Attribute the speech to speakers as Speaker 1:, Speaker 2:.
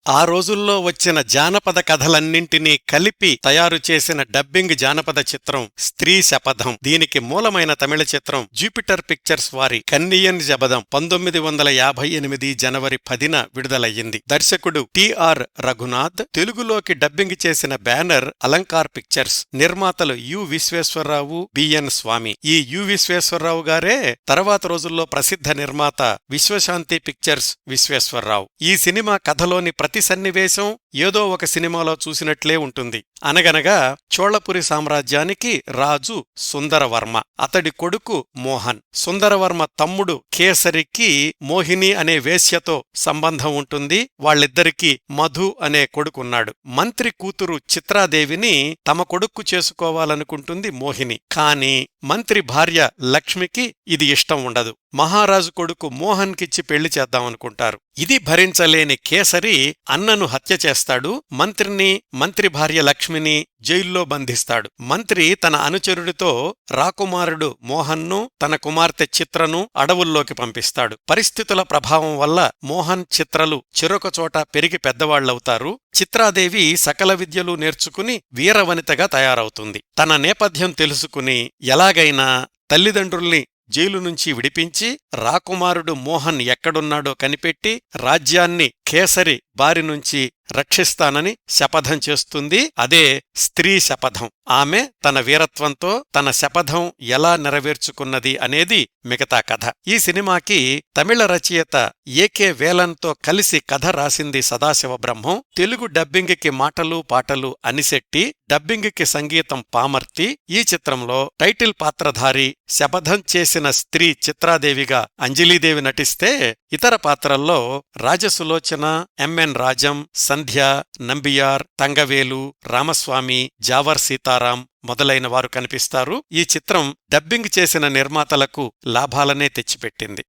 Speaker 1: ఆ రోజుల్లో వచ్చిన జానపద కథలన్నింటినీ కలిపి తయారు చేసిన డబ్బింగ్ జానపద చిత్రం స్త్రీ శపథం. దీనికి మూలమైన తమిళ చిత్రం జూపిటర్ పిక్చర్స్ వారి కన్నియన్ శపథం 1958 జనవరి 10న విడుదలయ్యింది. దర్శకుడు టిఆర్ రఘునాథ్. తెలుగులోకి డబ్బింగ్ చేసిన బ్యానర్ అలంకార్ పిక్చర్స్. నిర్మాతలు యు విశ్వేశ్వరరావు, బిఎన్ స్వామి. ఈ యు విశ్వేశ్వరరావు గారే తర్వాత రోజుల్లో ప్రసిద్ధ నిర్మాత విశ్వశాంతి పిక్చర్స్ విశ్వేశ్వరరావు. ఈ సినిమా కథలోని ప్రతి సన్నివేశం ఏదో ఒక సినిమాలో చూసినట్లే ఉంటుంది. అనగనగా చోళపురి సామ్రాజ్యానికి రాజు సుందరవర్మ, అతడి కొడుకు మోహన్. సుందరవర్మ తమ్ముడు కేసరికి మోహిని అనే వేశ్యతో సంబంధం ఉంటుంది. వాళ్ళిద్దరికీ మధు అనే కొడుకున్నాడు. మంత్రి కూతురు చిత్రాదేవిని తమ కొడుక్కు చేసుకోవాలనుకుంటుంది మోహిని. కాని మంత్రి భార్య లక్ష్మికి ఇది ఇష్టం ఉండదు. మహారాజు కొడుకు మోహన్కిచ్చి పెళ్లి చేద్దామనుకుంటారు. ఇది భరించలేని కేసరి అన్నను హత్య చేస్తాడు. మంత్రిని, మంత్రి భార్య లక్ష్మిని జైల్లో బంధిస్తాడు. మంత్రి తన అనుచరుడితో రాకుమారుడు మోహన్ను, తన కుమార్తె చిత్రను అడవుల్లోకి పంపిస్తాడు. పరిస్థితుల ప్రభావం వల్ల మోహన్, చిత్రలు చెరొకచోట పెరిగి పెద్దవాళ్లవుతారు. చిత్రాదేవి సకల విద్యలు నేర్చుకుని వీరవనితగా తయారవుతుంది. తన నేపథ్యం తెలుసుకుని ఎలాగైనా తల్లిదండ్రుల్ని జైలు నుంచి విడిపించి రాకుమారుడు మోహన్ ఎక్కడున్నాడో కనిపెట్టి రాజ్యాన్ని కేసరి బారినుంచి రక్షిస్తానని శపథం చేస్తుంది. అదే స్త్రీ శపథం. ఆమె తన వీరత్వంతో తన శపథం ఎలా నెరవేర్చుకున్నది అనేది మిగతా కథ. ఈ సినిమాకి తమిళ రచయిత ఏకే వేలన్తో కలిసి కథ రాసింది సదాశివబ్రహ్మం. తెలుగు డబ్బింగ్కి మాటలు పాటలు అనిశెట్టి, డబ్బింగ్కి సంగీతం పామర్తి. ఈ చిత్రంలో టైటిల్ పాత్రధారి శపథం చేసిన స్త్రీ చిత్రాదేవిగా అంజలీదేవి నటిస్తే, ఇతర పాత్రల్లో రాజసులోచన, ఎంఎన్ రాజం, సంధ్య, నంబియార్, తంగవేలు, రామస్వామి, జావర్ సీతారాం మొదలైన వారు కనిపిస్తారు. ఈ చిత్రం డబ్బింగ్ చేసిన నిర్మాతలకు లాభాలనే తెచ్చిపెట్టింది.